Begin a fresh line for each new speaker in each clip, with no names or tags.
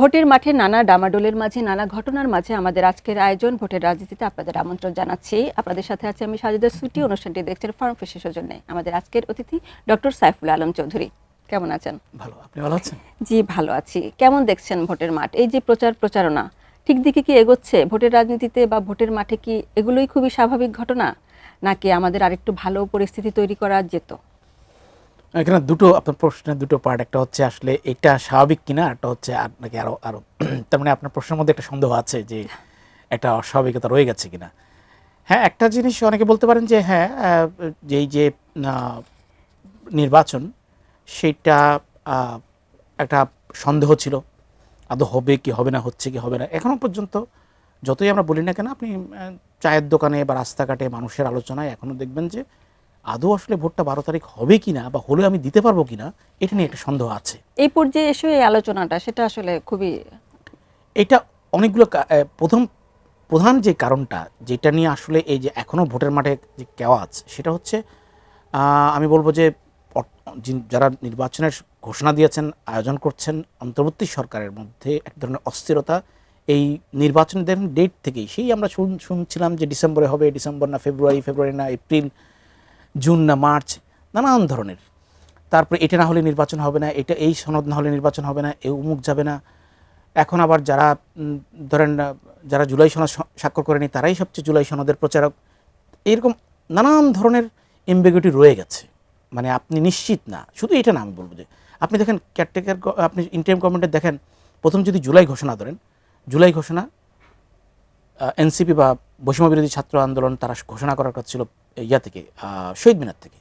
ভোটের মাঠে নানা ডামাডোলের মাঝে নানা ঘটনার মাঝে আমাদের আজকের আয়োজন ভোটের রাজনীতিতে আপনাদের আমন্ত্রণ জানাচ্ছি। আপনাদের সাথে আছে আমি সাজেদা সুটি। অনুষ্ঠানটি দেখছেন ফার্ম ফিশ সৌজন্যে। আমাদের আজকের অতিথি ডক্টর সাইফুল আলম চৌধুরী। কেমন আছেন?
ভালো, আপনি ভালো আছেন?
জি ভালো আছি। কেমন দেখছেন ভোটের মাঠ? এই যে প্রচারণা ঠিক দিকে কি এগোচ্ছে ভোটের রাজনীতিতে বা ভোটের মাঠে? কি এগুলোই খুবই স্বাভাবিক ঘটনা, নাকি আমাদের আরেকটু ভালো পরিস্থিতি তৈরি করা যেত?
এখানে দুটো আপনার প্রশ্নের দুটো পার্ট, একটা হচ্ছে আসলে এটা স্বাভাবিক কিনা, একটা হচ্ছে আপনাকে আরো আরো তার মানে আপনার প্রশ্নের মধ্যে একটা সন্দেহ আছে যে একটা অস্বাভাবিকতা রয়ে গেছে কিনা। হ্যাঁ, একটা জিনিস অনেকে বলতে পারেন যে হ্যাঁ, যেই যে নির্বাচন সেটা একটা সন্দেহ ছিল, আদৌ হবে কি হবে না, হচ্ছে কি হবে না। এখনো পর্যন্ত যতই আমরা বলি না কেন, আপনি চায়ের দোকানে বা রাস্তাঘাটে মানুষের আলোচনায় এখনো দেখবেন যে আদৌ আসলে ভোটটা 12 তারিখ হবে কিনা বা হলে আমি দিতে পারবো কিনা, এটা নিয়ে একটা সন্দেহ আছে।
এই পর্যায়ে এসে এই আলোচনাটা সেটা আসলে খুবই,
এটা অনেকগুলো প্রধান যে কারণটা যেটা নিয়ে আসলে এই যে এখনো ভোটের মাঠে যে কেওয়াজ, সেটা হচ্ছে আমি বলবো যে যারা নির্বাচনের ঘোষণা দিয়েছেন, আয়োজন করছেন অন্তর্বর্তী সরকারের মধ্যে এক ধরনের অস্থিরতা এই নির্বাচনের ডেট থেকেই। সেই আমরা শুনছিলাম যে ডিসেম্বরে হবে, ডিসেম্বর না ফেব্রুয়ারি না এপ্রিল, জুন না মার্চ, নানান ধরনের। তারপরে এটা না হলে নির্বাচন হবে না, এটা এই সনদ না হলে নির্বাচন হবে না, অমুক যাবে না। এখন আবার যারা ধরেন যারা জুলাই সনদ স্বাক্ষর করেনি তারাই সবচেয়ে জুলাই সনদের প্রচারক। এরকম নানান ধরনের এমবিগুইটি রয়ে গেছে। মানে আপনি নিশ্চিত না, শুধু এটা না, আমি বলবো যে আপনি দেখেন কেয়ারটেকার, আপনি ইন্টারিম গভর্নমেন্টে দেখেন, প্রথম যদি জুলাই ঘোষণা ধরেন, জুলাই ঘোষণা এনসিপি বা বৈষম্য বিরোধী ছাত্র আন্দোলন তারা ঘোষণা করার কথা ছিল ইয়া থেকে, শহীদ মিনার থেকে।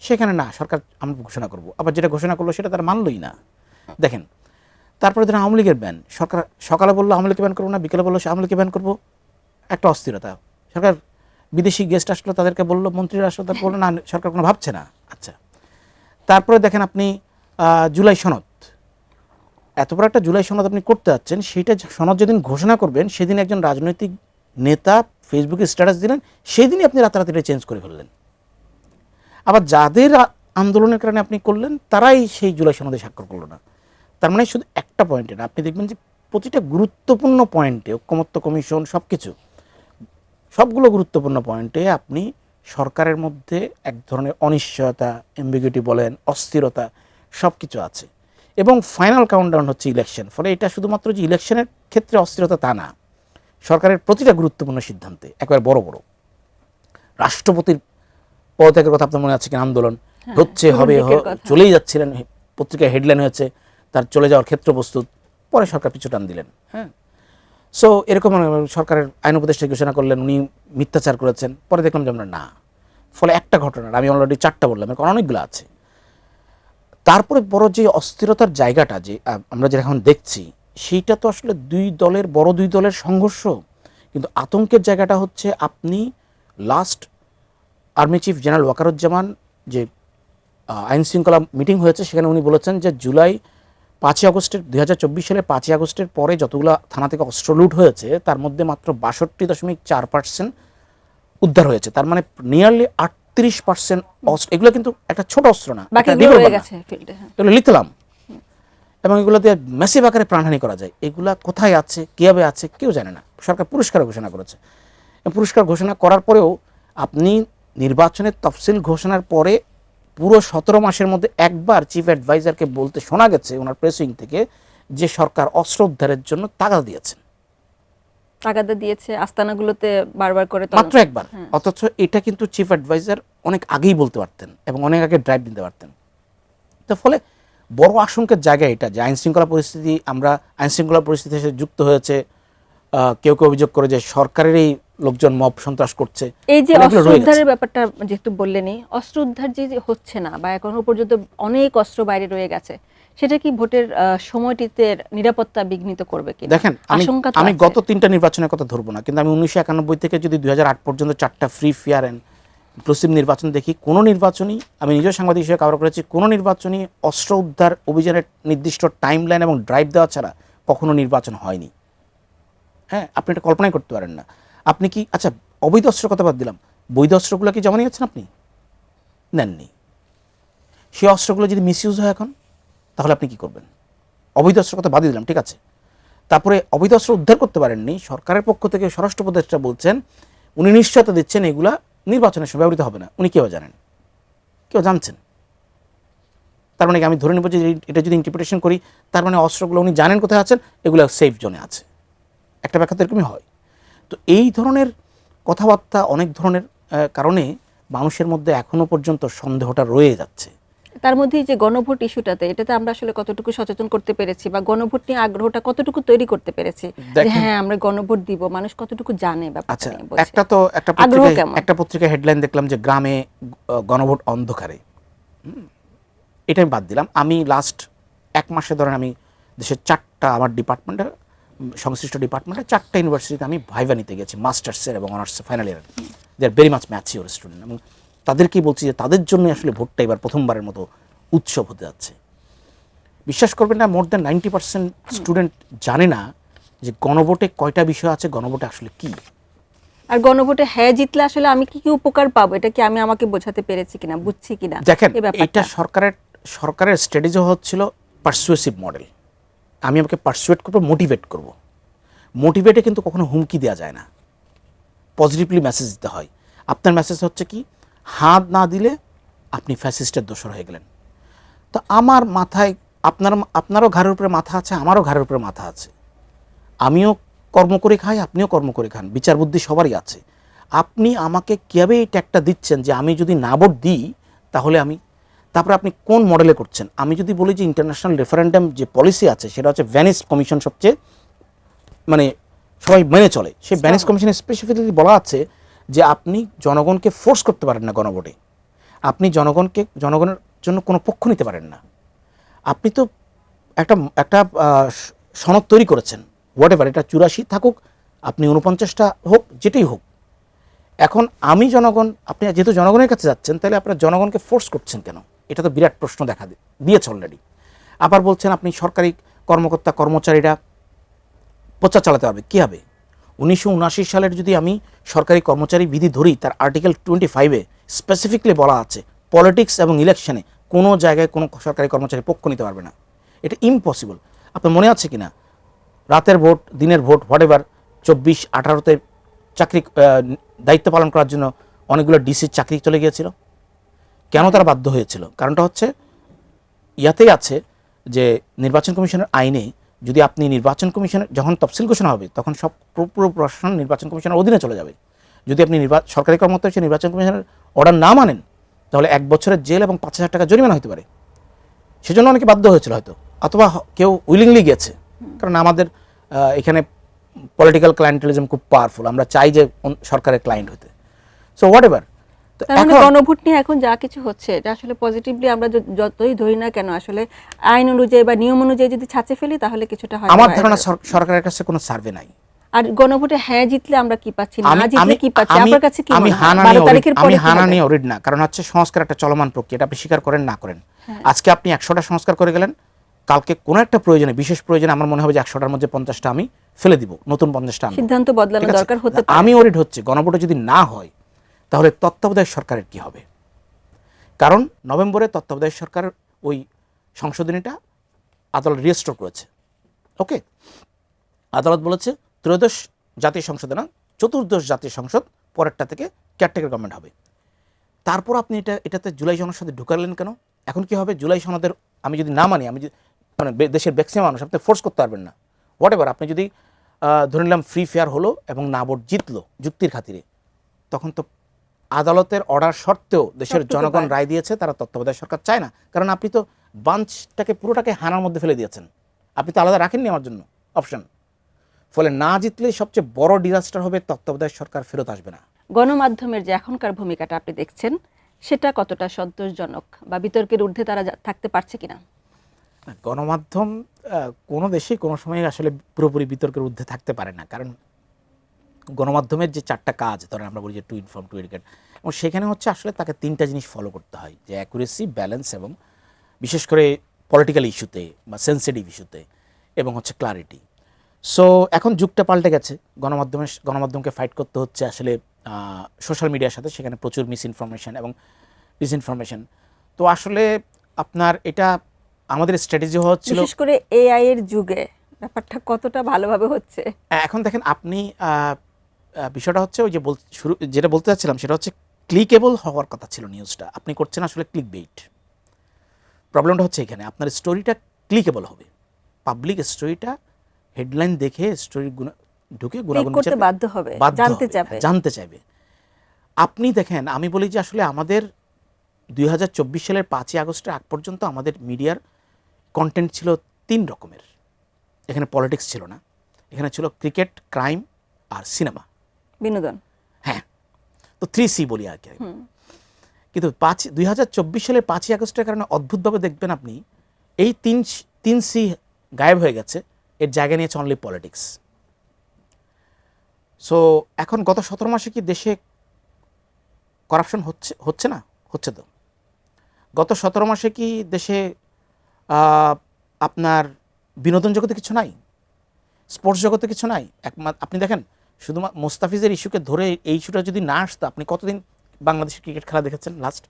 সেখানে না, সরকার আমরা ঘোষণা করব, আবার যেটা ঘোষণা করলো সেটা তারা মানলই না। দেখেন, তারপরে ধরেন আওয়ামী লীগের ব্যান, সরকার সকালে বললো আওয়ামী লীগকে ব্যান করবো না, বিকেলে বললো আওয়ামী লীগকে ব্যান করবো। একটা অস্থিরতা। সরকার বিদেশি গেস্ট আসলো, তাদেরকে বললো, মন্ত্রীরা আসলো, তাদের বললো না, সরকার কোনো ভাবছে না। আচ্ছা, তারপরে দেখেন আপনি জুলাই সনদ, এত বড় একটা জুলাই সনদ আপনি করতে যাচ্ছেন, সেইটা সনদ যেদিন ঘোষণা করবেন সেদিন একজন রাজনৈতিক নেতা ফেসবুকে স্ট্যাটাস দিলেন, সেই দিনই আপনি রাতারাতি এটা চেঞ্জ করে ফেললেন। আবার যাদের আন্দোলনের কারণে আপনি করলেন তারাই সেই জুলাই সনদে স্বাক্ষর করলো না। তার মানে শুধু একটা পয়েন্টে না, আপনি দেখবেন যে প্রতিটা গুরুত্বপূর্ণ পয়েন্টে, ঐক্যমত্য কমিশন সবগুলো গুরুত্বপূর্ণ পয়েন্টে আপনি সরকারের মধ্যে এক ধরনের অনিশ্চয়তা, এম্বিগুইটি বলেন, অস্থিরতা, সব কিছু আছে। এবং ফাইনাল কাউন্টডাউন হচ্ছে ইলেকশন। ফলে এটা শুধুমাত্র যে ইলেকশনের ক্ষেত্রে অস্থিরতা তা না, সরকারের প্রতিটা গুরুত্বপূর্ণ সিদ্ধান্তে, একবার বড় বড় রাষ্ট্রপতির পদত্যাগের কথা আপনার মনে আছে কিনা, আন্দোলন হচ্ছে হবে, চলেই যাচ্ছিলেন, পত্রিকায় হেডলাইন হয়েছে তার চলে যাওয়ার ক্ষেত্র প্রস্তুত, পরে সরকার পিছু টান দিলেন। হ্যাঁ, সো এরকম সরকারের আইন উপদেষ্টা ঘোষণা করলেন উনি মিথ্যাচার করেছেন, পরে দেখলাম যে আমরা না। ফলে একটা ঘটনার আমি অলরেডি 4টা বললাম, এখন অনেকগুলো আছে। তারপরে বড় যে অস্থিরতার জায়গাটা যে আমরা যেটা এখন দেখছি, সেইটা তো আসলে বড় দুই দলের সংঘর্ষ। কিন্তু আতঙ্কের জায়গাটা হচ্ছে, আপনি last army chief general Wakeruzzaman যে আইন শৃঙ্খলা মিটিং হয়েছে, সেখানে উনি বলেছেন যে জুলাই 5ই আগস্টের 2024 সালের 5ই আগস্টের পরে যতগুলো থানা থেকে অস্ত্র লুট হয়েছে তার মধ্যে মাত্র 62.4% উদ্ধার হয়েছে। তার মানে নিয়ারলি 38% অস্ত্র। এগুলো কিন্তু একটা ছোট অস্ত্র না, এগুলো লিথিয়াম, এবং এগুলো দিয়ে ম্যাসিভ আকারে প্রাণহানি করা যায়। এগুলা কোথায় আছে, কীভাবে আছে, কেউ জানে না। সরকার পুরস্কার ঘোষণা করেছে। পুরস্কার ঘোষণা করার পরেও আপনি নির্বাচনের তফসিল ঘোষণার পরে পুরো 17 মাসের মধ্যে একবার চিফ অ্যাডভাইজারকে বলতে শোনা গেছে ওনার প্রেসিং থেকে যে সরকার অস্ত্র উদ্ধারের জন্য তাগাদা দিয়েছে আস্তানাগুলোতে বারবার করে, মাত্র একবার। অথচ এটা কিন্তু চিফ অ্যাডভাইজার অনেক আগেই বলতে পারতেন এবং অনেক আগে ড্রাইভ দিতে পারতেন। তো ফলে বড় আশঙ্কার জায়গা এটা যে আইন শৃঙ্খলা পরিস্থিতির সাথে যুক্ত হয়েছে। কেউ কেউ অভিযোগ করে যে সরকারেরই লোকজন মব সন্ত্রাস করছে।
এই যে অস্ত্র উদ্ধারের ব্যাপারটা যেহেতু বললেনই, অস্ত্র উদ্ধার যে হচ্ছে না বা এখনো পর্যন্ত অনেক অস্ত্র বাইরে রয়ে গেছে, সেটা কি ভোটের সময়টিতে নিরাপত্তা বিঘ্নিত করবে কি?
দেখেন, আমি গত 3টা নির্বাচনের কথা ধরবো না, কিন্তু আমি 1991 থেকে যদি 2008 পর্যন্ত 4টা ফ্রি, ফেয়ার অ্যান্ড ইনক্লুসিভ নির্বাচন দেখি, কোনো নির্বাচনই, আমি নিজেও সাংবাদিক হিসেবে কভার করেছি, কোনো নির্বাচনই অস্ত্র উদ্ধার অভিযানের নির্দিষ্ট টাইমলাইন এবং ড্রাইভ দেওয়া ছাড়া কখনো নির্বাচন হয়নি। হ্যাঁ, আপনি এটা কল্পনাই করতে পারেন না। আপনি কি, আচ্ছা অবৈধ অস্ত্র কথা বাদ দিলাম, বৈধ অস্ত্রগুলো কি জমা নিয়েছেন? আপনি নেননি। সেই অস্ত্রগুলো যদি মিসইউজ হয় এখন, তাহলে আপনি কি করবেন? অবৈধ অস্ত্র কথা বাদ দিলাম, ঠিক আছে, তারপরে অবৈধ অস্ত্র উদ্ধার করতে পারেননি, সরকারের পক্ষ থেকে স্বরাষ্ট্র উপদেষ্টা বলছেন, উনি নিশ্চয়তা দিচ্ছেন এগুলা নির্বাচনের সময় ব্যবহৃত হবে না। উনি কেউ জানেন? কেউ জানছেন? তার মানে আমি ধরে নেব যে এটা যদি ইন্টারপ্রিটেশন করি, তার মানে অস্ত্রগুলো উনি জানেন কোথায় আছেন, এগুলো সেফ জোনে আছে। একটা ব্যাখ্যা তো এরকমই হয়। তো এই ধরনের কথাবার্তা অনেক ধরনের কারণে মানুষের মধ্যে এখনো পর্যন্ত সন্দেহটা রয়ে যাচ্ছে।
তার মধ্যে যে গণভোট ইস্যুটাতে, এটাতে আমরা আসলে কতটুকু সচেতন করতে পেরেছি বা গণভোট নিয়ে আগ্রহটা কতটুকু তৈরি করতে পেরেছি, যে হ্যাঁ আমরা গণভোট দিব, মানুষ কতটুকু জানে ব্যাপারটা
আচ্ছা,
নিয়ে? বলছি
একটা পত্রিকায় হেডলাইন দেখলাম যে গ্রামে গণভোট অন্ধকারে। এটা আমি বাদ দিলাম। আমি লাস্ট 1 মাসে ধরেন আমি দেশের 4টা আমার ডিপার্টমেন্টে, সংশ্লিষ্ট ডিপার্টমেন্টে 4টা ইউনিভার্সিটিতে আমি ভাইভা নিতে গেছি, মাস্টার্সের এবং অনার্সের ফাইনাল ইয়ারের। They are very much mature student, এবং তাদেরকেই বলছি যে তাদের জন্য আসলে ভোটটা এবার প্রথমবারের মতো উৎসব হতে যাচ্ছে। বিশ্বাস করবেন না, মোর দ্যান 90% স্টুডেন্ট জানে না যে গণভোটে কয়টা বিষয় আছে, গণভোটে আসলে কি।
আর গণভোটে হ্যাঁ জিতলে আসলে আমি কি কি উপকার পাবো, এটা কি আমি আমাকে বোঝাতে পেরেছি কিনা, বুঝছি কিনা?
দেখেন, এটা সরকারের স্ট্র্যাটেজি হচ্ছিল পারসুয়েসিভ মডেল। আমি আমাকে পারসুয়েট করবো, মোটিভেট করব। মোটিভেটে কিন্তু কখনো হুমকি দেওয়া যায় না, পজিটিভলি মেসেজ দিতে হয়। আপনার মেসেজ হচ্ছে কি, হাত না দিলে আপনি ফ্যাসিস্টের দোসর হয়ে গেলেন। তো আমার মাথায়, আপনারও ঘাড়ের উপরে মাথা আছে, আমারও ঘাড়ের উপরে মাথা আছে। আমিও কর্ম করে খাই, আপনিও কর্ম করে খান, বিচার বুদ্ধি সবারই আছে। আপনি আমাকে কীভাবে এই ট্যাগটা দিচ্ছেন যে আমি যদি না ভোট দিই তাহলে আমি, তারপরে আপনি কোন মডেলে করছেন? আমি যদি বলি যে ইন্টারন্যাশনাল রেফারেন্ডাম যে পলিসি আছে সেটা হচ্ছে ভেনিস কমিশন সবচেয়ে মানে সবাই মেনে চলে। সেই ভেনিস কমিশনে স্পেসিফিকলি বলা আছে যে আপনি জনগণকে ফোর্স করতে পারেন না গণভোটে, আপনি জনগণের জন্য কোনো পক্ষ নিতে পারেন না। আপনি তো একটা সনদ তৈরি করেছেন, হোয়াট এভার, এটা 84 থাকুক, আপনি 49টা হোক, যেটাই হোক। এখন আমি জনগণ, আপনি যেহেতু জনগণের কাছে যাচ্ছেন, তাহলে আপনার জনগণকে ফোর্স করছেন কেন? এটা তো বিরাট প্রশ্ন দেখা দিয়েছে অলরেডি। আবার বলছেন আপনি সরকারি কর্মকর্তা কর্মচারীরা প্রচার চালাতে হবে। কী হবে? 1979 সালের যদি আমি সরকারি কর্মচারী বিধি ধরি, তার আর্টিকেল 25-এ স্পেসিফিকলি বলা আছে পলিটিক্স এবং ইলেকশনে কোনো জায়গায় কোনো সরকারি কর্মচারী পক্ষ নিতে পারবে না। এটা ইম্পসিবল। আপনার মনে আছে কি না, রাতের ভোট, দিনের ভোট, হোয়াট এভার, 24-18-তে চাকরি দায়িত্ব পালন করার জন্য অনেকগুলো ডিসির চাকরি চলে গিয়েছিল। কেন তারা বাধ্য হয়েছিল? কারণটা হচ্ছে ইয়াতেই আছে যে নির্বাচন কমিশনের আইনে যদি আপনি নির্বাচন কমিশনের যখন তফসিল ঘোষণা হবে তখন সব পুরো প্রশাসন নির্বাচন কমিশনের অধীনে চলে যাবে। যদি আপনি সরকারি কর্মকর্তা হিসেবে নির্বাচন কমিশনের অর্ডার না মানেন তাহলে 1 বছরের জেল এবং 5,000 টাকা জরিমানা হতে পারে। সেজন্য অনেকে বাধ্য হয়েছিল হয়তো, অথবা কেউ উইলিংলি গেছে। কারণ আমাদের এখানে পলিটিক্যাল ক্লায়েন্টেলিজম খুব পাওয়ারফুল, আমরা চাই যে সরকারের ক্লায়েন্ট হতে। সো হোয়াট এভার,
গণভোট নিয়ে এখন যা কিছু হচ্ছে এটা আসলে পজিটিভলি আমরা যতই ধরি না কেন, আসলে আইন অনুযায়ী বা নিয়ম অনুযায়ী যদি ছাঁচে ফেলি তাহলে কিছুটা হয়।
আমার ধারণা সরকারের কাছে কোনো সার্ভে নাই।
আর গণভোটে হ্যাঁ জিতলে আমরা কি পাচ্ছি, না জিতলে কি পাচ্ছি, আপনার কাছে কি মনে হয়? 12 তারিখের পরে
আমি হানা নিয়ে অরিড না, কারণ হচ্ছে সংস্কার একটা চলমান প্রক্রিয়া, এটা আপনি স্বীকার করেন না করেন। আজকে আপনি 100টা সংস্কার করে গেলেন, কালকে কোনো একটা প্রয়োজনে, বিশেষ প্রয়োজনে আমার মনে হবে যে 100টার মধ্যে 50টা আমি ফেলে দিব, নতুন 50টা
সিদ্ধান্ত বদলানো দরকার হতে পারে।
আমি অরিড হচ্ছে গণভোটে যদি না হয় তাহলে তত্ত্বাবধায়ক সরকারের কি হবে? কারণ নভেম্বরে তত্ত্বাবধায়ক সরকার ওই সংশোধনীটা আদালত রিস্টোর করেছে। ওকে, আদালত বলেছে ত্রয়োদশ জাতীয় সংসদে না, চতুর্দশ জাতীয় সংসদ পরেরটা থেকে কেয়ারটেকার গভর্নমেন্ট হবে। তারপর আপনি এটাতে জুলাই সনদে ঢুকালেন কেন? এখন কি হবে? জুলাই সনদের আমি যদি না মানি, আমি মানে দেশের ম্যাক্সিমাম মানুষ, আপনি ফোর্স করতে পারবেন না। হোয়াট এভার, আপনি যদি ধরে নিলাম ফ্রি ফেয়ার হলো এবং না ভোট জিতলো যুক্তির খাতিরে, তখন তো আদালতের অর্ডার সত্ত্বেও দেশের জনগণ রায় দিয়েছে তারা তত্ত্বাবধায়ক সরকার চায় না, কারণ আপনি তো বাঞ্চটাকে পুরোটাকে হানার মধ্যে ফেলে দিয়েছেন, আপনি তো আলাদা রাখেননি আমার জন্য অপশন। ফলে না জিতলে সবচেয়ে বড় ডিজাস্টার হবে, তত্ত্বাবধায়ক সরকার ফেরত আসবে না।
গণমাধ্যমের যে এখনকার ভূমিকাটা আপনি দেখছেন, সেটা কতটা সন্তোষজনক বা বিতর্কের ঊর্ধ্বে তারা থাকতে পারছে কিনা?
গণমাধ্যম কোনো দেশেই কোনো সময় আসলে পুরোপুরি বিতর্কের ঊর্ধ্বে থাকতে পারে না, কারণ গণমাধ্যমের যে 4টা কাজ, ধরেন আমরা বলি যে টু ইনফর্ম, টু এডুকেট, এবং সেখানে হচ্ছে আসলে তাকে 3টা জিনিস ফলো করতে হয়, যে অ্যাকুরেসি, ব্যালেন্স এবং বিশেষ করে পলিটিক্যাল ইস্যুতে বা সেন্সিটিভ ইস্যুতে, এবং হচ্ছে ক্লারিটি। সো এখন যুগটা পাল্টে গেছে, গণমাধ্যমকে ফাইট করতে হচ্ছে আসলে সোশ্যাল মিডিয়ার সাথে, সেখানে প্রচুর মিসইনফরমেশন এবং ডিসইনফরমেশন। তো আসলে আপনার এটা আমাদের স্ট্র্যাটেজি হচ্ছিল,
বিশেষ করে এআই এর যুগে ব্যাপারটা কতটা ভালোভাবে হচ্ছে?
এখন দেখেন আপনি বিষয়টা হচ্ছে ওই যে যেটা বলতে চাচ্ছিলাম সেটা হচ্ছে ক্লিকেবল হওয়ার কথা ছিল নিউজটা, আপনি করছেন আসলে ক্লিক বেইট। প্রবলেমটা হচ্ছে এখানে আপনার স্টোরিটা ক্লিকেবল হবে, পাবলিক স্টোরিটা হেডলাইন দেখে স্টোরি ঢুকে গুণাগুণ
করতে বাধ্য হবে, জানতে চাইবে।
আপনি দেখেন আমি বলি যে আসলে আমাদের 2024 সালের 5ই আগস্টের আগ পর্যন্ত আমাদের মিডিয়ার কন্টেন্ট ছিল 3 রকমের। এখানে পলিটিক্স ছিল না, এখানে ছিল ক্রিকেট, ক্রাইম আর সিনেমা,
বিনোদন।
হ্যাঁ, তো 3C বলি আর কি। কিন্তু 2024 সালের 5ই আগস্টের কারণে অদ্ভুতভাবে দেখবেন আপনি এই 3C গায়েব হয়ে গেছে, এর জায়গা নিয়েছে অনলি পলিটিক্স। সো এখন গত 17 মাসে কি দেশে করাপশন হচ্ছে না? হচ্ছে তো। গত 17 মাসে কি দেশে আপনার বিনোদন জগতে কিছু নাই? স্পোর্টস জগতে কিছু নাই? আপনি দেখেন শুধুমাত্র মোস্তাফিজের ইস্যুকে ধরে এই ইস্যুটা যদি না আসতো, আপনি কতদিন বাংলাদেশের ক্রিকেট খেলা দেখেছেন লাস্ট?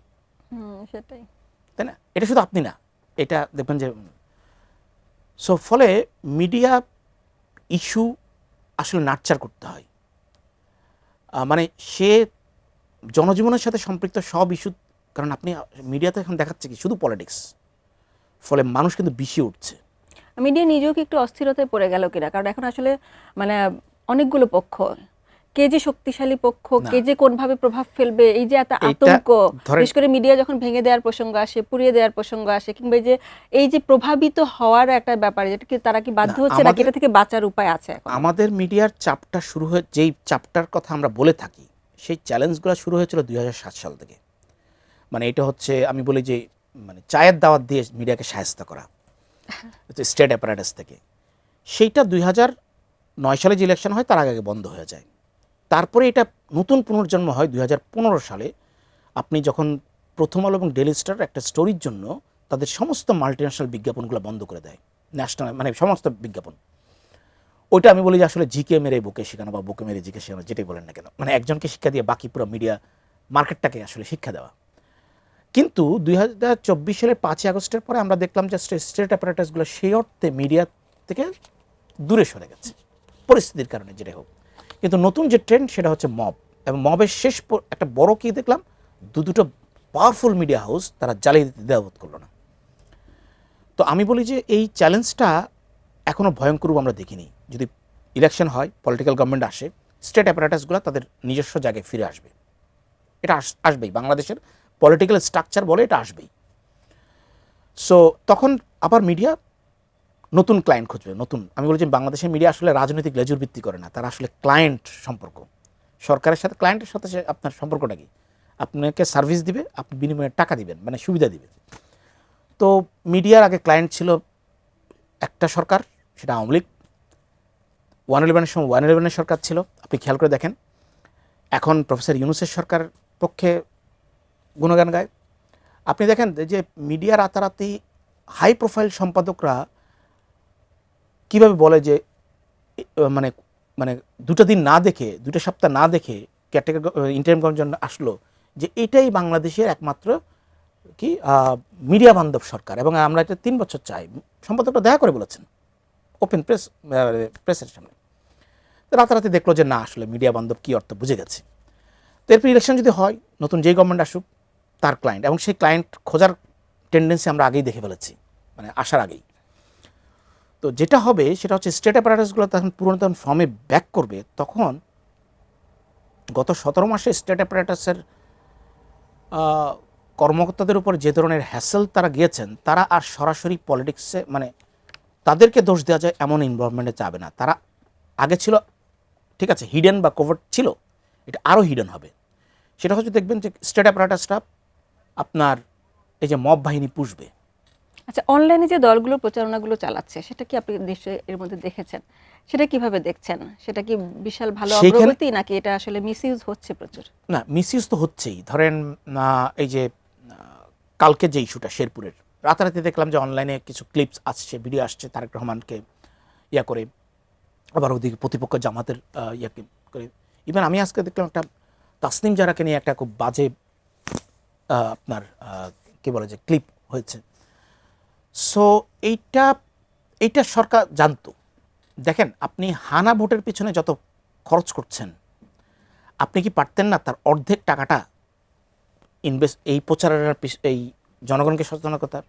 সেটাই,
তাই না? এটা শুধু আপনি না, এটা দেখবেন যে সো ফলে মিডিয়া ইস্যু আসলে নার্চার করতে হয়, মানে সে জনজীবনের সাথে সম্পৃক্ত সব ইস্যু। কারণ আপনি মিডিয়াতে এখন দেখাচ্ছে কি শুধু পলিটিক্স, ফলে মানুষ কিন্তু বিষিয়ে উঠছে।
মিডিয়া নিজেও কি একটু অস্থিরতায় পড়ে গেল কিনা? কারণ এখন আসলে মানে অনেকগুলো পক্ষ, কে যে শক্তিশালী পক্ষ, কে যে কোনভাবে প্রভাব ফেলবে, এই যে এত আতঙ্ক, বিশেষ করে মিডিয়া যখন ভেঙে দেওয়ার প্রসঙ্গ আসে, পুড়িয়ে দেওয়ার প্রসঙ্গ আসে, কিংবা এই যে প্রভাবিত হওয়ার একটা ব্যাপার, যেটা কি তারা কি বাধ্য হচ্ছে নাকি এটা থেকে বাঁচার উপায় আছে এখন?
আমাদের মিডিয়ার চাপটা শুরু হয়ে, যেই চাপটার কথা আমরা বলে থাকি, সেই চ্যালেঞ্জগুলো শুরু হয়েছিল 2007 সাল থেকে। মানে এটা হচ্ছে আমি বলি যে মানে চায়ের দাওয়াত দিয়ে মিডিয়াকে শায়েস্তা করা স্টেট অ্যাপারেটাস থেকে। সেইটা 2009 সালে যে ইলেকশন হয় তার আগে বন্ধ হয়ে যায়। তারপরে এটা নতুন পুনর্জন্ম হয় 2015 সালে। আপনি যখন প্রথম আলো এবং ডেইলি স্টার একটা স্টোরির জন্য তাদের সমস্ত মাল্টিন্যাশনাল বিজ্ঞাপনগুলো বন্ধ করে দেয়, ন্যাশনাল মানে সমস্ত বিজ্ঞাপন। ওইটা আমি বলি যে আসলে জিকে মেরে বুকে শেখানো বা বুকে মেরে জিকে শেখানো, যেটাই বলেন না কেন, মানে একজনকে শিক্ষা দিয়ে বাকি পুরো মিডিয়া মার্কেটটাকে আসলে শিক্ষা দেওয়া। কিন্তু 2024 সালের 5ই আগস্টের পরে আমরা দেখলাম যে স্টেট অ্যাপারেটাসগুলো সেই অর্থে মিডিয়া থেকে দূরে সরে গেছে পরিস্থিতির কারণে, যেটাই হোক। কিন্তু নতুন যে ট্রেন্ড সেটা হচ্ছে মব, এবং মবের শেষ একটা বড় কি দেখলাম, দুটো পাওয়ারফুল মিডিয়া হাউস তারা জ্বালিয়ে দিতে দেওয়া করলো না। তো আমি বলি যে এই চ্যালেঞ্জটা এখনও ভয়ঙ্কর রূপ আমরা দেখিনি। যদি ইলেকশন হয়, পলিটিক্যাল গভর্নমেন্ট আসে, স্টেট অ্যাপারেটাসগুলো তাদের নিজস্ব জায়গায় ফিরে আসবে। এটা আসবেই, বাংলাদেশের পলিটিক্যাল স্ট্রাকচার বলে এটা আসবেই। সো তখন আবার মিডিয়া নতুন ক্লায়েন্ট খুঁজবে, নতুন। আমি বলছি বাংলাদেশের মিডিয়া আসলে রাজনৈতিক লেজুর ভিত্তি করে না, তারা আসলে ক্লায়েন্ট সম্পর্ক। সরকারের সাথে ক্লায়েন্টের সাথে আপনার সম্পর্কটা কি? আপনাকে সার্ভিস দিবে, আপনি বিনিময়ে টাকা দিবেন, মানে সুবিধা দিবে। তো মিডিয়ার আগে ক্লায়েন্ট ছিল একটা সরকার, সেটা আওয়ামী লীগ। 111-এর সময় 111-এর সরকার ছিল, আপনি খেয়াল করে দেখেন। এখন প্রফেসর ইউনূসের সরকার পক্ষে গুণগান গায়। আপনি দেখেন যে মিডিয়া রাতারাতি হাই প্রোফাইল সম্পাদকরা কীভাবে বলে যে মানে মানে দুটো দিন না দেখে, 2 সপ্তাহ না দেখে কেয়ারটেকার ইন্টারিম গভর্নমেন্ট আসলো যে এটাই বাংলাদেশের একমাত্র কি মিডিয়া বান্ধব সরকার, এবং আমরা এটা 3 বছর চাই। সম্পাদকরা দেখা করে বলেছেন ওপেন প্রেসের সামনে। রাতারাতি দেখলো যে না, আসলে মিডিয়া বান্ধব কী অর্থ বুঝে গেছে। তো এরপর ইলেকশন যদি হয়, নতুন যেই গভর্নমেন্ট আসুক, তার ক্লায়েন্ট, এবং সেই ক্লায়েন্ট খোঁজার টেন্ডেন্সি আমরা আগেই দেখে ফেলেছি, মানে আসার আগেই। তো যেটা হবে সেটা হচ্ছে স্টেট অ্যাপারেটাসগুলো তখন পুরনো ফর্মে ব্যাক করবে। তখন গত 17 মাসে স্টেট অ্যাপারেটাসের কর্মকর্তাদের উপর যে ধরনের হ্যাসেল তারা গিয়েছেন, তারা আর সরাসরি পলিটিক্সে মানে তাদেরকে দোষ দেওয়া যায় এমন ইনভলভমেন্টে যাবে না। তারা আগে ছিল ঠিক আছে, হিডেন বা কভার্ট ছিল, এটা আরও হিডেন হবে। সেটা হচ্ছে দেখবেন যে স্টেট অ্যাপারেটাসটা আপনার এই যে মব বাহিনী পুষবে।
আচ্ছা, অনলাইনে যে দলগুলো প্রচারণাগুলো চালাচ্ছে, সেটা কি আপনি নিশ্চয়ই এর মধ্যে দেখেছেন, সেটা কিভাবে দেখছেন? সেটা কি বিশাল ভালো অগ্রগতি, নাকি এটা আসলে মিসইউজ হচ্ছে প্রচুর?
না, মিসইউজ তো হচ্ছেই। ধরেন এই যে কালকে যে ইস্যুটা শেরপুরের, রাতারাতি দেখলাম যে অনলাইনে কিছু ক্লিপস আসছে, ভিডিও আসছে তারেক রহমানকে ইয়া করে, আবার ওদিকে প্রতিপক্ষ জামাতের ইয়াকে করে। ইভেন আমি আজকে দেখলাম একটা তাসনিম জারাকে নিয়ে একটা খুব বাজে আপনার কি বলে যে ক্লিপ হয়েছে। সো এইটা সরকার জানতো, দেখেন আপনি হানা ভোটের পিছনে যত খরচ করছেন, আপনি কি পারতেন না তার অর্ধেক টাকাটা ইনভেস্ট এই প্রচারের এই জনগণকে সচেতন করতার?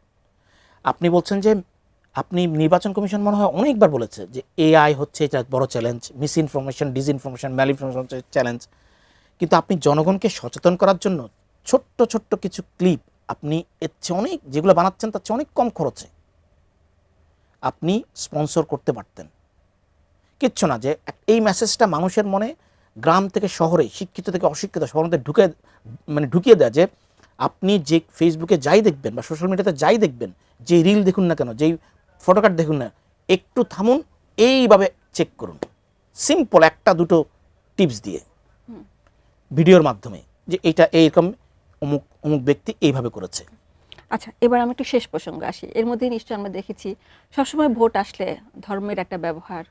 আপনি বলছেন যে আপনি নির্বাচন কমিশন মনে হয় অনেকবার বলেছে যে এআই হচ্ছে এটা বড় চ্যালেঞ্জ, মিস ইনফরমেশন, ডিসইনফরমেশন, ম্যাল ইনফরমেশন হচ্ছে চ্যালেঞ্জ, কিন্তু আপনি জনগণকে সচেতন করার জন্য ছোট্ট ছোট্ট কিছু ক্লিপ আপনি এর চেয়ে অনেক, যেগুলো বানাচ্ছেন তার চেয়ে অনেক কম খরচে আপনি স্পন্সর করতে পারতেন। কিচ্ছু না, যে এই মেসেজটা মানুষের মনে, গ্রাম থেকে শহরে, শিক্ষিত থেকে অশিক্ষিত সবার মধ্যে ঢুকিয়ে দেয় যে আপনি যে ফেসবুকে যাই দেখবেন বা সোশ্যাল মিডিয়াতে যাই দেখবেন, যে রিল দেখুন না কেন, যেই ফটোকার্ড দেখুন না, একটু থামুন, এইভাবে চেক করুন, সিম্পল একটা দুটো টিপস দিয়ে ভিডিওর মাধ্যমে, যে এইটা এইরকম অমুক অমুক ব্যক্তি এইভাবে করেছে।
আচ্ছা, এবার আমি একটু শেষ প্রসঙ্গে আসি। এর মধ্যে নিশ্চয়ই আমরা দেখেছি সবসময় ভোট আসলে ধর্মের একটা ব্যবহার,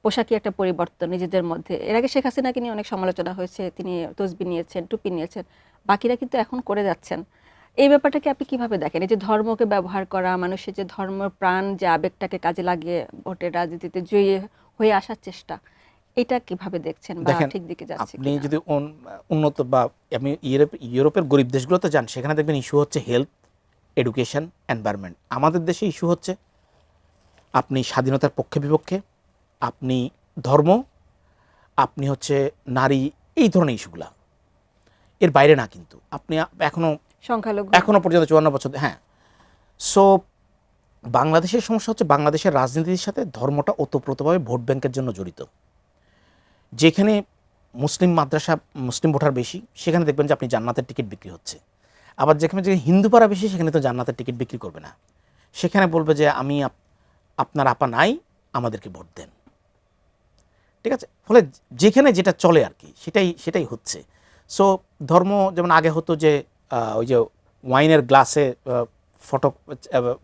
পোশাকি একটা পরিবর্তন নিজেদের মধ্যে। এর আগে শেখ হাসিনাকে নিয়ে অনেক সমালোচনা হয়েছে, তিনি তসবি নিয়েছেন, টুপি নিয়েছেন, বাকিরা কিন্তু এখন করে যাচ্ছেন। এই ব্যাপারটাকে আপনি কিভাবে দেখেন? এই যে ধর্মকে ব্যবহার করা, মানুষের যে ধর্ম প্রাণ, যে আবেগটাকে কাজে লাগিয়ে ভোটের রাজনীতিতে জয়ী হয়ে আসার চেষ্টা, এটা কিভাবে দেখছেন বা
দেখেন,
ঠিক দিকে যাচ্ছে
আপনি
কিনা?
যদি উন্নত বা আপনি ইউরোপের গরিব দেশগুলোতে যান, সেখানে দেখবেন ইস্যু হচ্ছে হেলথ, এডুকেশন, এনভায়রনমেন্ট। আমাদের দেশে ইস্যু হচ্ছে আপনি স্বাধীনতার পক্ষে বিপক্ষে, আপনি ধর্ম, আপনি হচ্ছে নারী, এই ধরনের ইস্যুগুলা। এর বাইরে না, কিন্তু আপনি এখনো
সংখ্যালঘু
এখনো পর্যন্ত 54 বছর, হ্যাঁ। সো বাংলাদেশের সমস্যা হচ্ছে বাংলাদেশের রাজনীতির সাথে ধর্মটা ওতপ্রোতভাবে ভোট ব্যাংকের জন্য জড়িত। যেখানে মুসলিম মাদ্রাসা, মুসলিম ভোটার বেশি, সেখানে দেখবেন যে আপনি জান্নাতের টিকিট বিক্রি হচ্ছে। আবার যেখানে হিন্দু পাড়া বেশি, সেখানে তো জান্নাতের টিকিট বিক্রি করবে না, সেখানে বলবে যে আমি আপনার আপা নাই, আমাদেরকে ভোট দেন। ঠিক আছে, ফলে যেখানে যেটা চলে আর কি, সেটাই হচ্ছে। সো ধর্ম যেমন আগে হতো যে ওই যে ওয়াইনের গ্লাসে ফটো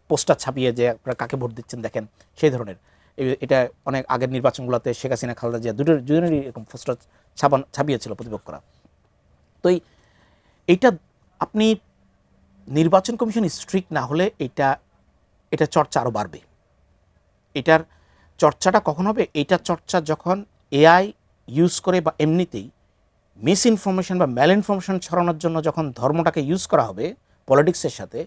পোস্টার ছাপিয়ে যে আপনারা কাকে ভোট দিচ্ছেন দেখেন, সেই ধরনের। এটা অনেক আগের নির্বাচনগুলোতে শেখ হাসিনা, খালেদা জিয়া দুজনেরই এরকম পোস্টার ছাপিয়েছিল প্রতিপক্ষরা। তো এইটা আপনি নির্বাচন কমিশন স্ট্রিক্ট না হলে এটা চর্চা আরও বাড়বে। এটার চর্চাটা কখন হবে? এইটার চর্চা যখন এআই ইউজ করে বা এমনিতেই মিস ইনফরমেশন বা ম্যাল ইনফরমেশন ছড়ানোর জন্য যখন ধর্মটাকে ইউজ করা হবে পলিটিক্সের সাথে,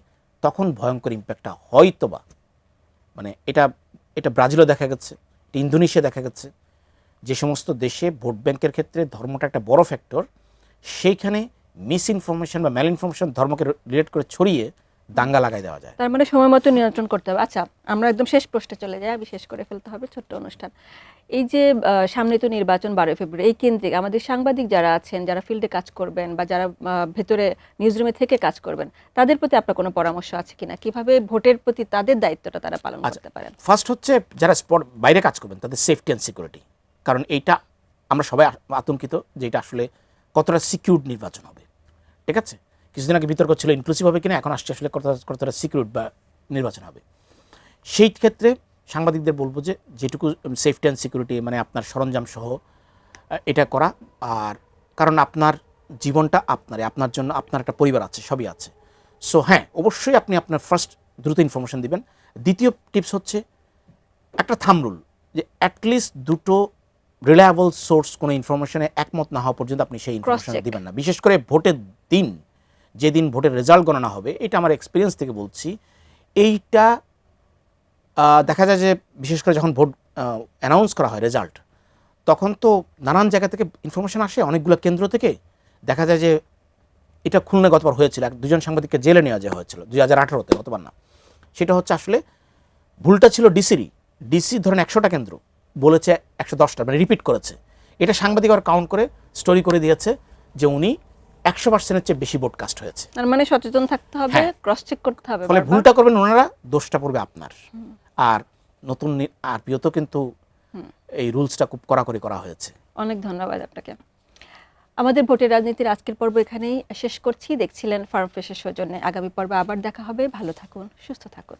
তখন ভয়ঙ্কর ইম্প্যাক্টটা হয়তো বা, মানে এটা ব্রাজিলও দেখা গেছে, এটা ইন্দোনেশিয়া দেখা গেছে, যে সমস্ত দেশে ভোট ব্যাংকের ক্ষেত্রে ধর্মটা একটা বড় ফ্যাক্টর, সেইখানে মিস ইনফরমেশন বা ম্যাল ইনফরমেশন ধর্মকে রিলেট করে ছড়িয়ে দাঙ্গা লাগাই দেওয়া যায়।
তার মানে সময় মতো নিয়ন্ত্রণ করতে হবে। আচ্ছা, আমরা একদম শেষ প্রশ্নে চলে যাই, বিশেষ করে ফেলতে হবে ছোট্ট অনুষ্ঠান। এই যে সামনে তো নির্বাচন 12 ফেব্রুয়ারি, এই কেন্দ্রিক আমাদের সাংবাদিক যারা আছেন, যারা ফিল্ডে কাজ করবেন বা যারা ভেতরে নিউজরুমে থেকে কাজ করবেন, তাদের প্রতি আপনার কোনো পরামর্শ আছে কিনা? কিভাবে ভোটের প্রতি তাদের দায়িত্বটা তারা পালন করতে পারেন?
ফার্স্ট হচ্ছে যারা স্পট বাইরে কাজ করবেন তাদের সেফটি অ্যান্ড সিকিউরিটি, কারণ এইটা আমরা সবাই আতঙ্কিত যে এটা আসলে কতটা সিকিউরড নির্বাচন হবে। ঠিক আছে, কিছুদিন আগে বিতর্ক ছিল ইনক্লুসিভ হবে কিনা, এখন আসছে আসলে কতটা সিকিউরড বা নির্বাচন হবে। সেই ক্ষেত্রে সাংবাদিকদের বলবো যে যেটুকু সেফটি অ্যান্ড সিকিউরিটি, মানে আপনার সরঞ্জাম সহ এটা করা। আর কারণ আপনার জীবনটা আপনার জন্য, আপনার একটা পরিবার আছে, সবই আছে। সো হ্যাঁ, অবশ্যই আপনি আপনার ফার্স্ট দ্রুত ইনফরমেশন দিবেন। দ্বিতীয় টিপস হচ্ছে একটা থাম্ব রুল, যে অ্যাটলিস্ট দুটো রিলায়েবল সোর্স কোনো ইনফরমেশনে একমত না হওয়া পর্যন্ত আপনি সেই ইনফরমেশন
Cross-check।
দিবেন না। বিশেষ করে ভোটের দিন, যেদিন ভোটের রেজাল্ট গণনা হবে, এটা আমার এক্সপিরিয়েন্স থেকে বলছি, এইটা দেখা যায় যে বিশেষ করে যখন ভোট অ্যানাউন্স করা হয় রেজাল্ট, তখন তো নানান জায়গা থেকে ইনফরমেশন আসে, অনেকগুলো কেন্দ্র থেকে। দেখা যায় যে এটা খুলনায় গতবার হয়েছিল, দুজন সাংবাদিককে জেলে নেওয়া যাওয়া হয়েছিল 2018-তে, গতবার না। সেটা হচ্ছে আসলে ভুলটা ছিল ডিসি ধরেন 100টা কেন্দ্র বলেছে, 110টা মানে রিপিট করেছে। এটা সাংবাদিক আবার কাউন্ট করে স্টোরি করে দিয়েছে যে উনি 100%-এর চেয়ে বেশি ভোট কাস্ট হয়েছে।
তার মানে সচেতন থাকতে হবে,
হ্যাঁ।
ক্রস চেক করতে হবে
ফলে
বারবার।
ভুলটা করবেন ওনারা, দোষটা পড়বে আপনার। আর নতুন আরপিওতেও কিন্তু এই রুলসটা খুব কড়াকড়ি করা হয়েছে।
অনেক ধন্যবাদ আপনাকে। আমাদের ভোটের রাজনীতির আজকের পর্ব এখানেই শেষ করছি। দেখছিলেন ফার্ম ফ্রেশের সৌজন্যে। আগামী পর্বে আবার দেখা হবে। ভালো থাকুন, সুস্থ থাকুন।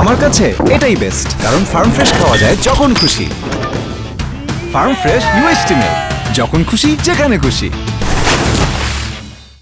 আমার কাছে এটাই বেস্ট, কারণ ফার্ম ফ্রেশ খাওয়া যায় যখন খুশি। ফার্ম ফ্রেশ UHT মিল্ক, যখন খুশি যেখানে খুশি।